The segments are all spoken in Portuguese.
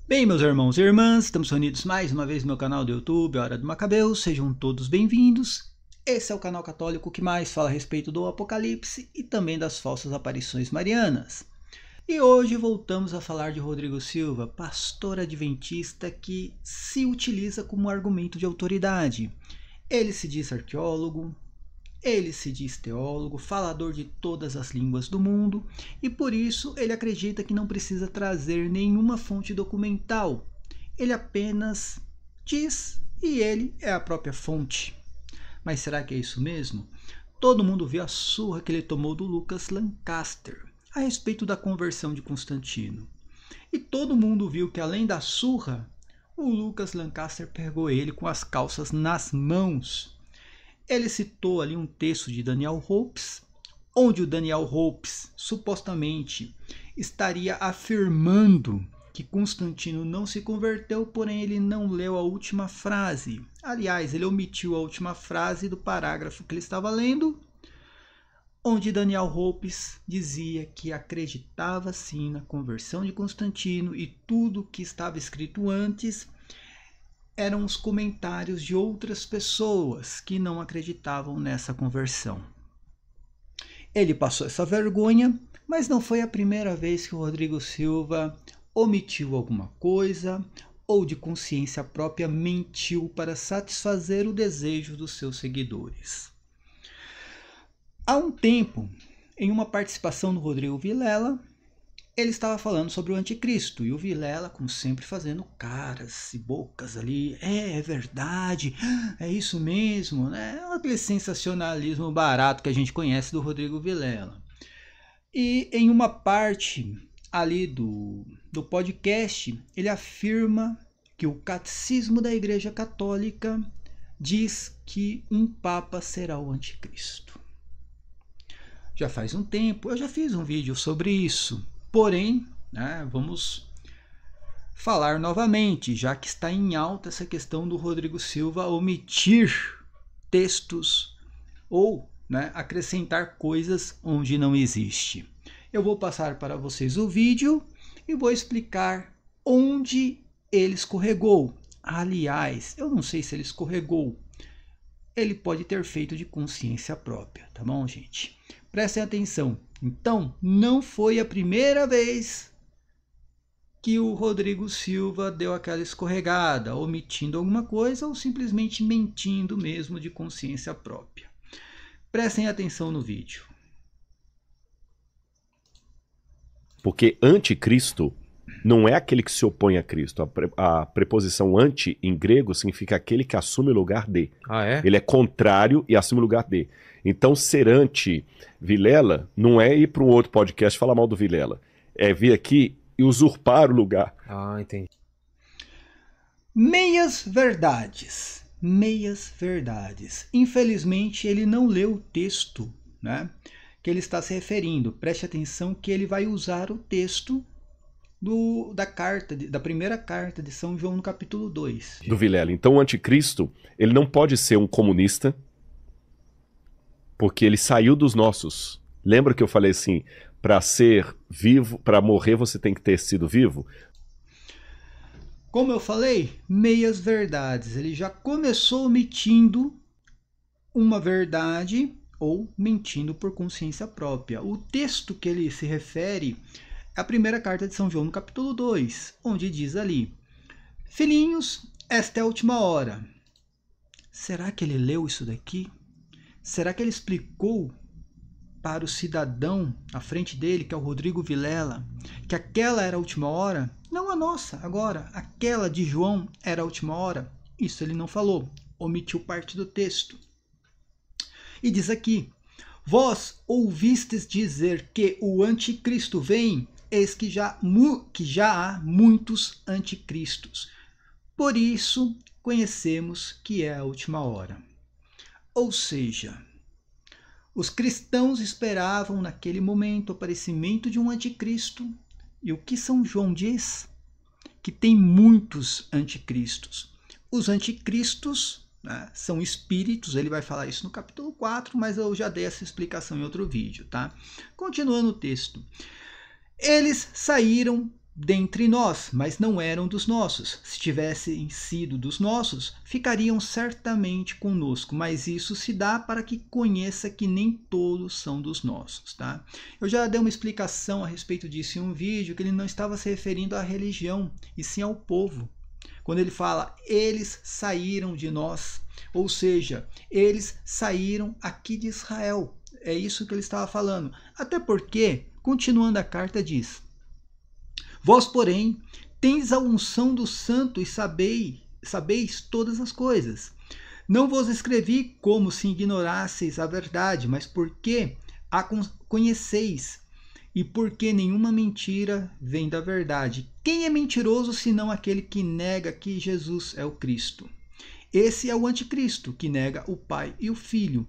Bem, meus irmãos e irmãs, estamos reunidos mais uma vez no meu canal do YouTube, Hora do Macabeu. Sejam todos bem-vindos. Esse é o canal católico que mais fala a respeito do Apocalipse e também das falsas aparições marianas. E hoje voltamos a falar de Rodrigo Silva, pastor adventista que se utiliza como argumento de autoridade. Ele se diz arqueólogo, ele se diz teólogo, falador de todas as línguas do mundo, e por isso ele acredita que não precisa trazer nenhuma fonte documental. Ele apenas diz e ele é a própria fonte. Mas será que é isso mesmo? Todo mundo viu a surra que ele tomou do Lucas Lancaster a respeito da conversão de Constantino. E todo mundo viu que além da surra, o Lucas Lancaster pegou ele com as calças nas mãos. Ele citou ali um texto de Daniel Hopes, onde o Daniel Hopes supostamente estaria afirmando que Constantino não se converteu, porém ele não leu a última frase. Aliás, ele omitiu a última frase do parágrafo que ele estava lendo, onde Daniel Hopes dizia que acreditava sim na conversão de Constantino e tudo que estava escrito antes eram os comentários de outras pessoas que não acreditavam nessa conversão. Ele passou essa vergonha, mas não foi a primeira vez que o Rodrigo Silva omitiu alguma coisa ou de consciência própria mentiu para satisfazer o desejo dos seus seguidores. Há um tempo, em uma participação do Rodrigo Vilela, ele estava falando sobre o anticristo e o Vilela, como sempre, fazendo caras e bocas ali. É verdade, é isso mesmo, né? Aquele sensacionalismo barato que a gente conhece do Rodrigo Vilela. E em uma parte ali do podcast, ele afirma que o catecismo da Igreja Católica diz que um papa será o anticristo. Já faz um tempo, eu já fiz um vídeo sobre isso. Porém, vamos falar novamente, já que está em alta essa questão do Rodrigo Silva omitir textos ou acrescentar coisas onde não existe. Eu vou passar para vocês o vídeo e vou explicar onde ele escorregou. Aliás, eu não sei se ele escorregou. Ele pode ter feito de consciência própria, tá bom, gente? Prestem atenção. Então, não foi a primeira vez que o Rodrigo Silva deu aquela escorregada, omitindo alguma coisa ou simplesmente mentindo mesmo de consciência própria. Prestem atenção no vídeo. Porque anticristo não é aquele que se opõe a Cristo. A preposição anti em grego significa aquele que assume o lugar de. Ah, é? Ele é contrário e assume o lugar de. Então, ser anti-Vilela não é ir para um outro podcast falar mal do Vilela. É vir aqui e usurpar o lugar. Ah, entendi. Meias verdades. Meias verdades. Infelizmente, ele não leu o texto, que ele está se referindo. Preste atenção que ele vai usar o texto da primeira carta de São João no capítulo 2. Do Vilela. Então, o anticristo, ele não pode ser um comunista, porque ele saiu dos nossos. Lembra que eu falei assim, para ser vivo, para morrer você tem que ter sido vivo? Como eu falei, meias verdades. Ele já começou omitindo uma verdade ou mentindo por consciência própria. O texto que ele se refere é a primeira carta de São João no capítulo 2, onde diz ali: filhinhos, esta é a última hora. Será que ele leu isso daqui? Será que ele explicou para o cidadão à frente dele, que é o Rodrigo Vilela, que aquela era a última hora? Não a nossa, agora. Aquela de João era a última hora? Isso ele não falou. Omitiu parte do texto. E diz aqui: vós ouvistes dizer que o anticristo vem, eis que já há muitos anticristos. Por isso conhecemos que é a última hora. Ou seja, os cristãos esperavam naquele momento o aparecimento de um anticristo. E o que São João diz? Que tem muitos anticristos. Os anticristos são espíritos, ele vai falar isso no capítulo 4, mas eu já dei essa explicação em outro vídeo, tá? Continuando o texto. Eles saíram dentre nós, mas não eram dos nossos. Se tivessem sido dos nossos, ficariam certamente conosco, mas isso se dá para que conheça que nem todos são dos nossos, tá? Eu já dei uma explicação a respeito disso em um vídeo, que ele não estava se referindo à religião, e sim ao povo. Quando ele fala, eles saíram de nós, ou seja, eles saíram aqui de Israel. É isso que ele estava falando. Até porque, continuando a carta, diz: vós, porém, tendes a unção do Santo e sabeis todas as coisas. Não vos escrevi como se ignorasseis a verdade, mas porque a conheceis, e porque nenhuma mentira vem da verdade. Quem é mentiroso senão aquele que nega que Jesus é o Cristo? Esse é o anticristo, que nega o Pai e o Filho.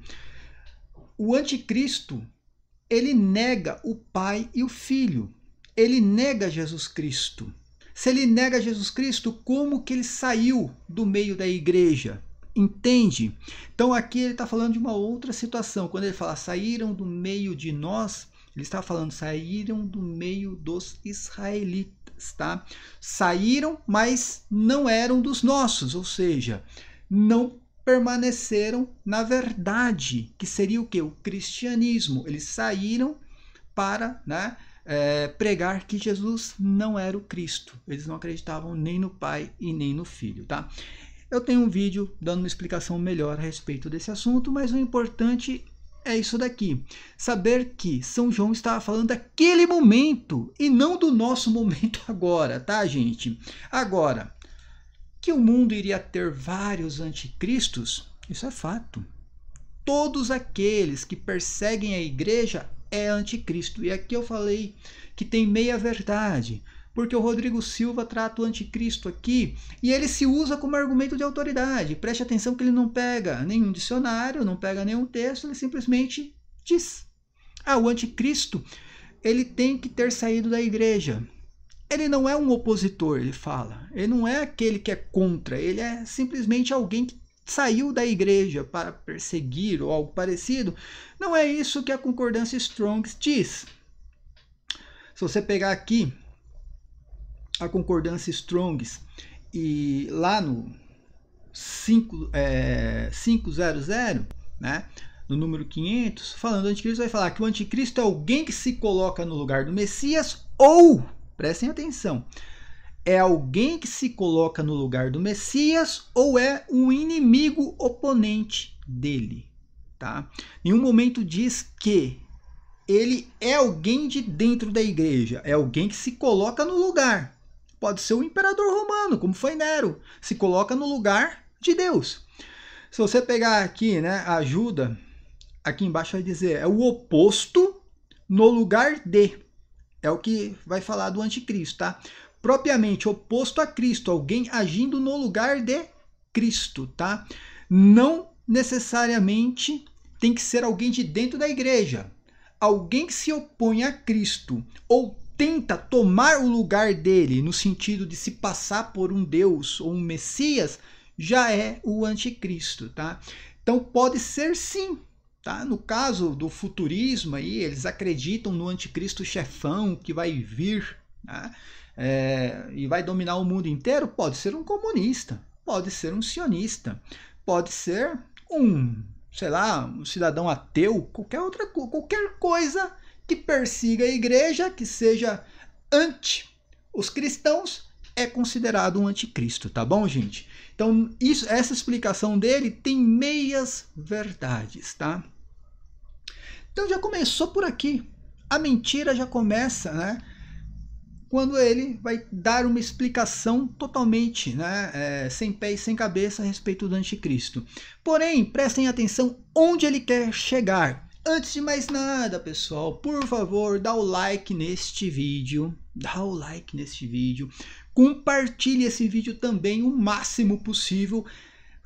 O anticristo, ele nega o Pai e o Filho. Ele nega Jesus Cristo. Se ele nega Jesus Cristo, como que ele saiu do meio da igreja? Entende? Então aqui ele está falando de uma outra situação. Quando ele fala saíram do meio de nós, ele está falando saíram do meio dos israelitas, tá? Saíram, mas não eram dos nossos, ou seja, não permaneceram na verdade, que seria o quê? O cristianismo. Eles saíram para, né, pregar que Jesus não era o Cristo. Eles não acreditavam nem no Pai e nem no Filho, tá? Eu tenho um vídeo dando uma explicação melhor a respeito desse assunto, mas o importante é isso daqui. Saber que São João estava falando daquele momento e não do nosso momento agora, tá, gente? Agora, que o mundo iria ter vários anticristos, isso é fato. Todos aqueles que perseguem a igreja é anticristo. E aqui eu falei que tem meia verdade, porque o Rodrigo Silva trata o anticristo aqui e ele se usa como argumento de autoridade. Preste atenção que ele não pega nenhum dicionário, não pega nenhum texto, ele simplesmente diz: o anticristo, ele tem que ter saído da igreja. Ele não é um opositor, ele fala. Ele não é aquele que é contra, ele é simplesmente alguém que saiu da igreja para perseguir ou algo parecido. Não é isso que a concordância Strong diz. Se você pegar aqui a concordância Strong's e lá no 500, né, no número 500, falando do anticristo, vai falar que o anticristo é alguém que se coloca no lugar do Messias ou, prestem atenção, é alguém que se coloca no lugar do Messias ou é um inimigo oponente dele, tá? Em um momento diz que ele é alguém de dentro da igreja, é alguém que se coloca no lugar. Pode ser o imperador romano, como foi Nero, se coloca no lugar de Deus. Se você pegar aqui, né, a ajuda, aqui embaixo vai dizer, é o oposto no lugar de. É o que vai falar do anticristo, tá? Propriamente oposto a Cristo, alguém agindo no lugar de Cristo, tá? Não necessariamente tem que ser alguém de dentro da igreja. Alguém que se opõe a Cristo ou tenta tomar o lugar dele, no sentido de se passar por um Deus ou um Messias, já é o anticristo, tá? Então pode ser sim, tá? No caso do futurismo aí, eles acreditam no anticristo chefão que vai vir, tá? E vai dominar o mundo inteiro. Pode ser um comunista, pode ser um sionista, pode ser um, sei lá, um cidadão ateu, qualquer coisa que persiga a igreja, que seja anti os cristãos, é considerado um anticristo, tá bom, gente? Então, essa explicação dele tem meias verdades, tá? Então já começou por aqui. A mentira já começa, né? Quando ele vai dar uma explicação totalmente, né, sem pé e sem cabeça a respeito do anticristo. Porém, prestem atenção onde ele quer chegar. Antes de mais nada, pessoal, por favor, dá o like neste vídeo. Dá o like neste vídeo. Compartilhe esse vídeo também o máximo possível.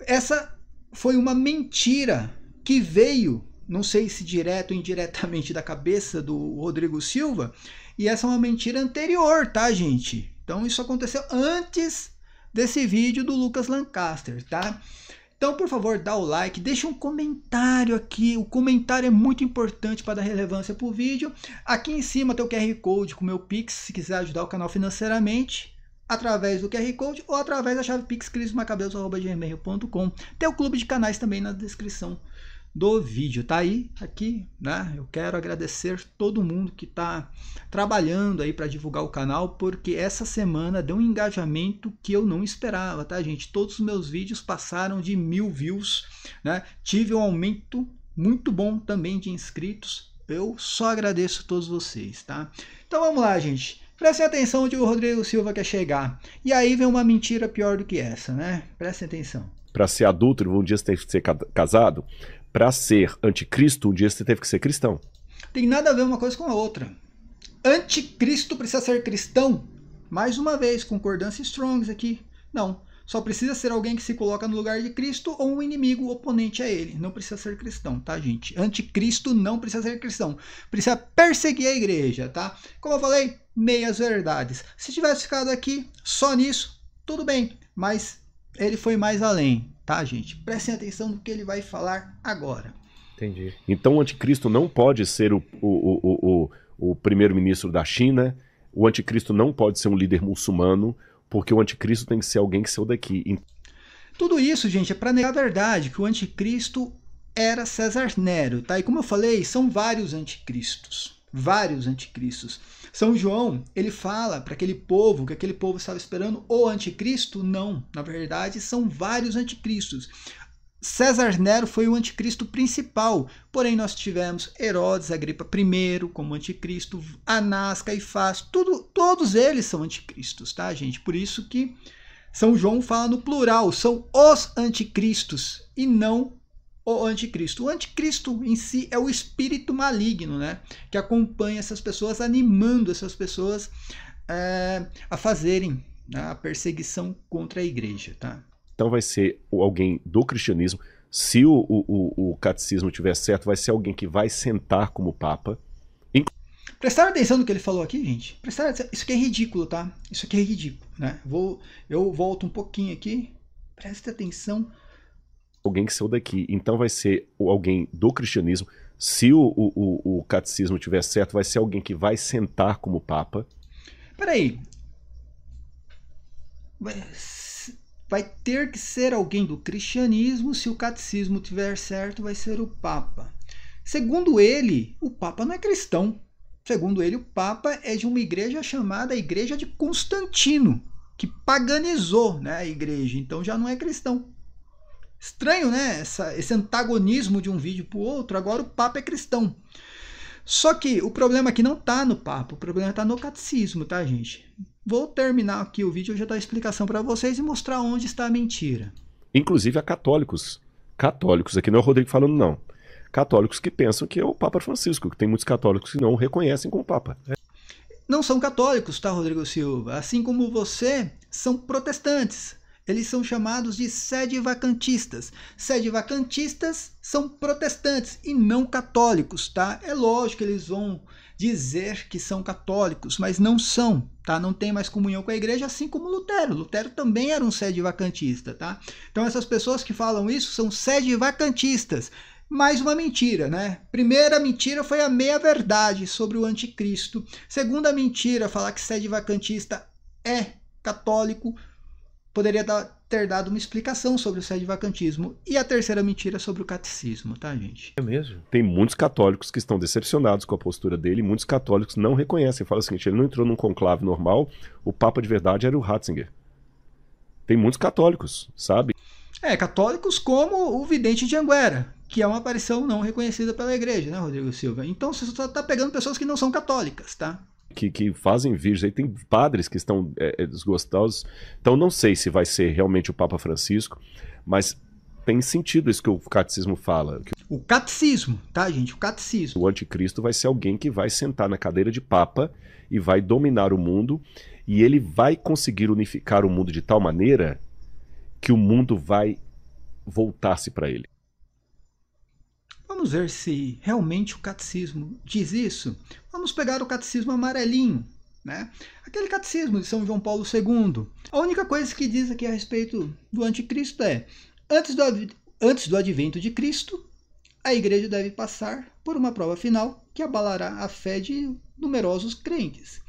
Essa foi uma mentira que veio, não sei se direto ou indiretamente, da cabeça do Rodrigo Silva. E essa é uma mentira anterior, tá, gente? Então isso aconteceu antes desse vídeo do Lucas Lancaster, tá? Então, por favor, dá o like, deixa um comentário aqui. O comentário é muito importante para dar relevância para o vídeo. Aqui em cima tem o QR Code com o meu Pix, se quiser ajudar o canal financeiramente, através do QR Code ou através da chave Pix, crismacabelos@gmail.com. Tem o clube de canais também na descrição do vídeo, tá aí, aqui, né? Eu quero agradecer todo mundo que tá trabalhando aí para divulgar o canal, porque essa semana deu um engajamento que eu não esperava, tá, gente? Todos os meus vídeos passaram de 1000 views, né? Tive um aumento muito bom também de inscritos. Eu só agradeço a todos vocês, tá? Então vamos lá, gente. Prestem atenção onde o Rodrigo Silva quer chegar. E aí vem uma mentira pior do que essa, né? Prestem atenção. Para ser adúltero, um dia você teve que ser casado. Para ser anticristo, um dia você teve que ser cristão. Tem nada a ver uma coisa com a outra. Anticristo precisa ser cristão? Mais uma vez, concordância Strongs aqui. Não. Só precisa ser alguém que se coloca no lugar de Cristo ou um inimigo oponente a ele. Não precisa ser cristão, tá, gente? Anticristo não precisa ser cristão. Precisa perseguir a igreja, tá? Como eu falei, meias verdades. Se tivesse ficado aqui só nisso, tudo bem. Mas ele foi mais além, tá, gente? Prestem atenção no que ele vai falar agora. Entendi. Então o anticristo não pode ser o primeiro-ministro da China, o anticristo não pode ser um líder muçulmano, porque o anticristo tem que ser alguém que saiu daqui. Tudo isso, gente, é para negar a verdade, que o anticristo era César Nero, tá? E como eu falei, são vários anticristos. Vários anticristos. São João, ele fala para aquele povo, que aquele povo estava esperando o anticristo. Não, na verdade, são vários anticristos. César Nero foi o anticristo principal, porém nós tivemos Herodes Agripa I como anticristo, Anás, Caifás, todos eles são anticristos, tá, gente? Por isso que São João fala no plural, são os anticristos e não o anticristo. O anticristo em si é o espírito maligno, né, que acompanha essas pessoas, animando essas pessoas a fazerem, né, a perseguição contra a igreja, tá? Então vai ser alguém do cristianismo. Se o catecismo estiver certo, vai ser alguém que vai sentar como papa. Prestaram atenção no que ele falou aqui, gente? Prestaram atenção? Isso aqui é ridículo, tá? Isso aqui é ridículo, né? Eu volto um pouquinho aqui. Presta atenção. Alguém que saiu daqui. Então vai ser alguém do cristianismo. Se o catecismo estiver certo, vai ser alguém que vai sentar como papa. Peraí. Vai ter que ser alguém do cristianismo. Se o catecismo estiver certo, vai ser o papa. Segundo ele, o papa não é cristão. Segundo ele, o papa é de uma igreja chamada Igreja de Constantino, que paganizou, né, a igreja. Então já não é cristão. Estranho, né? Esse antagonismo de um vídeo para o outro. Agora o papa é cristão. Só que o problema aqui não está no papa. O problema está no catecismo, tá, gente? Vou terminar aqui o vídeo, eu já dou a explicação para vocês e mostrar onde está a mentira. Inclusive a católicos. Católicos, aqui não é o Rodrigo falando, não. Católicos que pensam que é o Papa Francisco, que tem muitos católicos que não o reconhecem como Papa. Não são católicos, tá, Rodrigo Silva? Assim como você, são protestantes. Eles são chamados de sede-vacantistas. Sede-vacantistas são protestantes e não católicos, tá? É lógico que eles vão dizer que são católicos, mas não são, tá? Não tem mais comunhão com a igreja, assim como Lutero. Lutero também era um sede-vacantista, tá? Então essas pessoas que falam isso são sede-vacantistas. Mais uma mentira, né? Primeira mentira foi a meia-verdade sobre o anticristo. Segunda mentira, falar que sede-vacantista é católico. Poderia ter dado uma explicação sobre o sede-vacantismo. E a terceira mentira sobre o catecismo, tá, gente? É mesmo? Tem muitos católicos que estão decepcionados com a postura dele, e muitos católicos não reconhecem. Fala o seguinte, ele não entrou num conclave normal, o Papa de verdade era o Ratzinger. Tem muitos católicos, sabe? Católicos como o vidente de Anguera, que é uma aparição não reconhecida pela igreja, né, Rodrigo Silva? Então você só está pegando pessoas que não são católicas, tá? Que fazem vídeos, aí tem padres que estão desgostosos, então não sei se vai ser realmente o Papa Francisco, mas tem sentido isso que o catecismo fala. O catecismo, tá, gente? O catecismo. O anticristo vai ser alguém que vai sentar na cadeira de Papa e vai dominar o mundo, e ele vai conseguir unificar o mundo de tal maneira que o mundo vai voltar-se para ele. Vamos ver se realmente o catecismo diz isso. Vamos pegar o catecismo amarelinho, né? Aquele catecismo de São João Paulo II. A única coisa que diz aqui a respeito do anticristo é: Antes do advento de Cristo, a igreja deve passar por uma prova final que abalará a fé de numerosos crentes.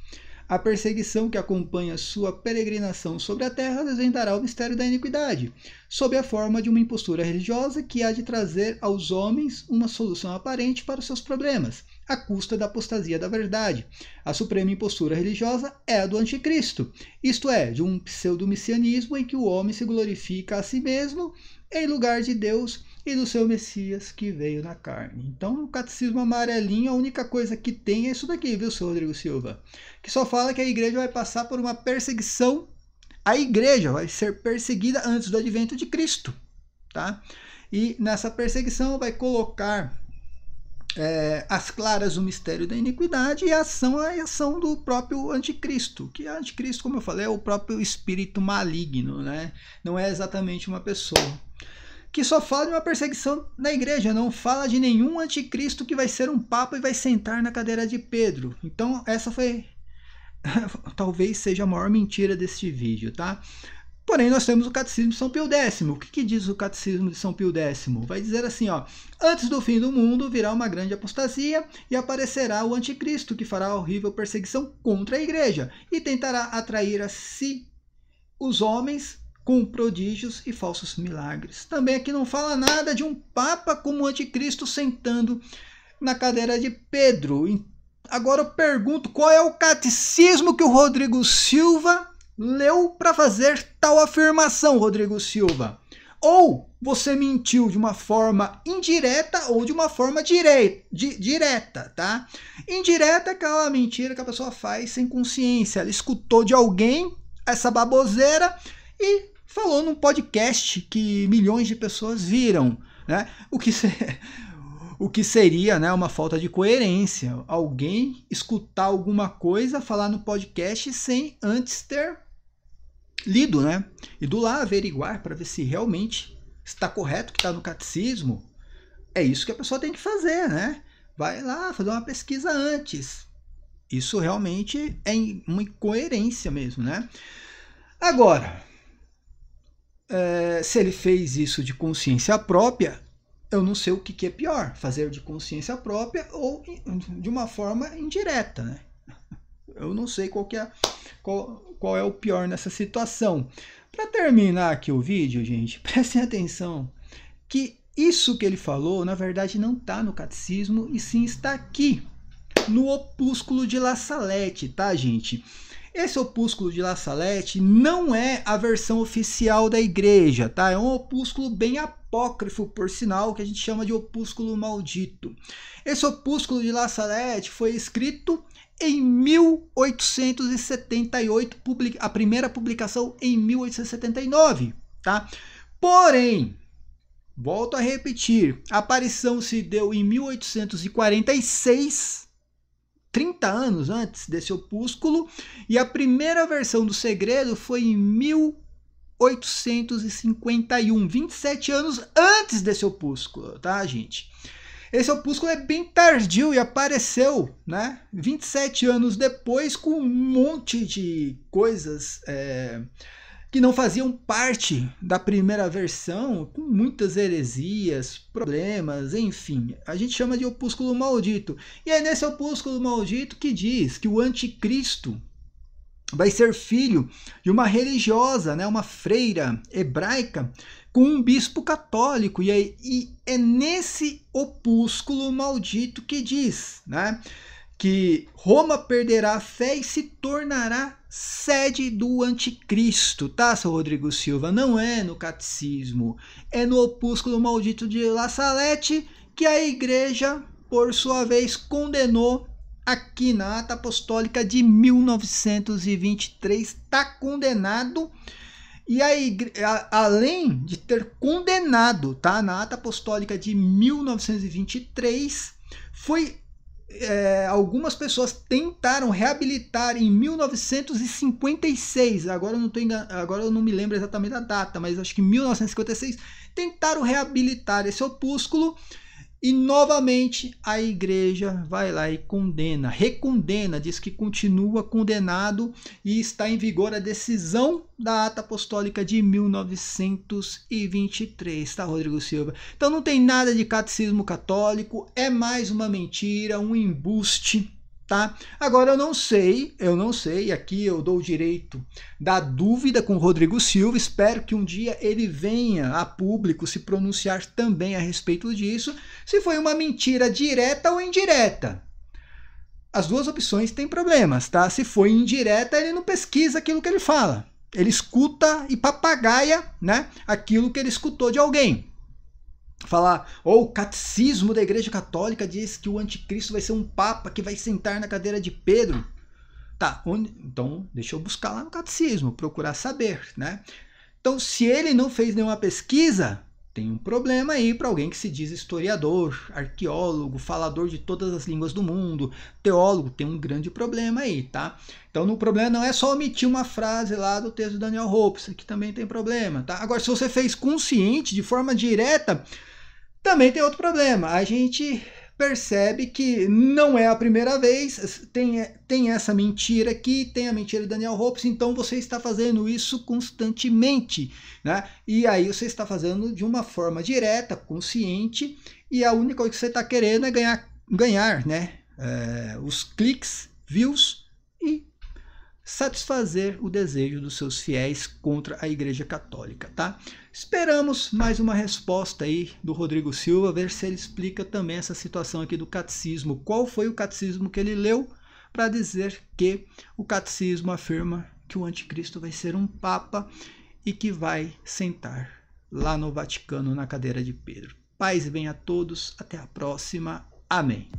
A perseguição que acompanha sua peregrinação sobre a terra desvendará o mistério da iniquidade, sob a forma de uma impostura religiosa que há de trazer aos homens uma solução aparente para os seus problemas, à custa da apostasia da verdade. A suprema impostura religiosa é a do anticristo, isto é, de um pseudo-messianismo em que o homem se glorifica a si mesmo em lugar de Deus e do seu Messias que veio na carne. Então, o catecismo amarelinho, a única coisa que tem é isso daqui, viu, seu Rodrigo Silva? Que só fala que a igreja vai passar por uma perseguição. A igreja vai ser perseguida antes do advento de Cristo, tá? E nessa perseguição vai colocar as claras o mistério da iniquidade e a ação do próprio anticristo, que anticristo, como eu falei, é o próprio espírito maligno, né? Não é exatamente uma pessoa. Que só fala de uma perseguição na igreja, não fala de nenhum anticristo que vai ser um papa e vai sentar na cadeira de Pedro. Então essa foi talvez seja a maior mentira deste vídeo, tá? Porém, nós temos o Catecismo de São Pio X. O que diz o Catecismo de São Pio X? Vai dizer assim, ó: antes do fim do mundo virá uma grande apostasia e aparecerá o anticristo, que fará horrível perseguição contra a igreja e tentará atrair a si os homens com prodígios e falsos milagres. Também aqui não fala nada de um papa como o anticristo sentando na cadeira de Pedro. Agora eu pergunto, qual é o catecismo que o Rodrigo Silva leu para fazer tal afirmação, Rodrigo Silva? Ou você mentiu de uma forma indireta ou de uma forma direta, tá? Indireta é aquela mentira que a pessoa faz sem consciência. Ela escutou de alguém essa baboseira e falou num podcast que milhões de pessoas viram, né? O que seria, né, uma falta de coerência. Alguém escutar alguma coisa, falar no podcast sem antes ter lido, né? E do lá averiguar para ver se realmente está correto o que está no catecismo. É isso que a pessoa tem que fazer, né? Vai lá fazer uma pesquisa antes. Isso realmente é uma incoerência mesmo, né? Agora, se ele fez isso de consciência própria, eu não sei o que é pior, fazer de consciência própria ou de uma forma indireta, né? Eu não sei qual é o pior nessa situação. Para terminar aqui o vídeo, gente, prestem atenção que isso que ele falou, na verdade, não está no catecismo e sim está aqui, no opúsculo de La Salette, tá, gente? Esse opúsculo de La Salette não é a versão oficial da igreja, tá? É um opúsculo bem apócrifo, por sinal, que a gente chama de opúsculo maldito. Esse opúsculo de La Salette foi escrito em 1878, a primeira publicação em 1879, tá? Porém, volto a repetir, a aparição se deu em 1846, 30 anos antes desse opúsculo, e a primeira versão do segredo foi em 1851, 27 anos antes desse opúsculo, tá, gente? Esse opúsculo é bem tardio e apareceu, né, 27 anos depois, com um monte de coisas que não faziam parte da primeira versão, com muitas heresias, problemas, enfim. A gente chama de opúsculo maldito. E é nesse opúsculo maldito que diz que o anticristo vai ser filho de uma religiosa, né, uma freira hebraica, com um bispo católico. E é nesse opúsculo maldito que diz, né, que Roma perderá a fé e se tornará sede do anticristo, tá, seu Rodrigo Silva? Não é no catecismo, é no opúsculo maldito de La Salette, que a igreja, por sua vez, condenou aqui na Ata Apostólica de 1923, está condenado. E a igreja, além de ter condenado, tá, na Ata Apostólica de 1923, foi algumas pessoas tentaram reabilitar em 1956, agora eu não me lembro exatamente a data, mas acho que em 1956 tentaram reabilitar esse opúsculo E novamente a igreja vai lá e condena, recondena, diz que continua condenado e está em vigor a decisão da Ata Apostólica de 1923, tá, Rodrigo Silva? Então não tem nada de catecismo católico, é mais uma mentira, um embuste, tá? Agora eu não sei, e aqui eu dou o direito da dúvida com o Rodrigo Silva, espero que um dia ele venha a público se pronunciar também a respeito disso, se foi uma mentira direta ou indireta. As duas opções têm problemas, tá? Se foi indireta, ele não pesquisa aquilo que ele fala, ele escuta e papagaia, né, aquilo que ele escutou de alguém. Falar, o catecismo da Igreja Católica diz que o anticristo vai ser um papa que vai sentar na cadeira de Pedro. Tá, então deixa eu buscar lá no catecismo, procurar saber, né? Então, se ele não fez nenhuma pesquisa, tem um problema aí para alguém que se diz historiador, arqueólogo, falador de todas as línguas do mundo, teólogo, tem um grande problema aí, tá? Então, o problema não é só omitir uma frase lá do texto do Daniel Hope, isso aqui também tem problema, tá? Agora, se você fez consciente, de forma direta, também tem outro problema. A gente percebe que não é a primeira vez, tem essa mentira aqui, tem a mentira de Daniel Hope, então você está fazendo isso constantemente, né? E aí você está fazendo de uma forma direta, consciente, e a única coisa que você está querendo é ganhar, né? Os cliques, views e satisfazer o desejo dos seus fiéis contra a Igreja Católica, tá? Esperamos mais uma resposta aí do Rodrigo Silva, ver se ele explica também essa situação aqui do catecismo. Qual foi o catecismo que ele leu para dizer que o catecismo afirma que o anticristo vai ser um papa e que vai sentar lá no Vaticano na cadeira de Pedro. Paz e bem a todos, até a próxima. Amém.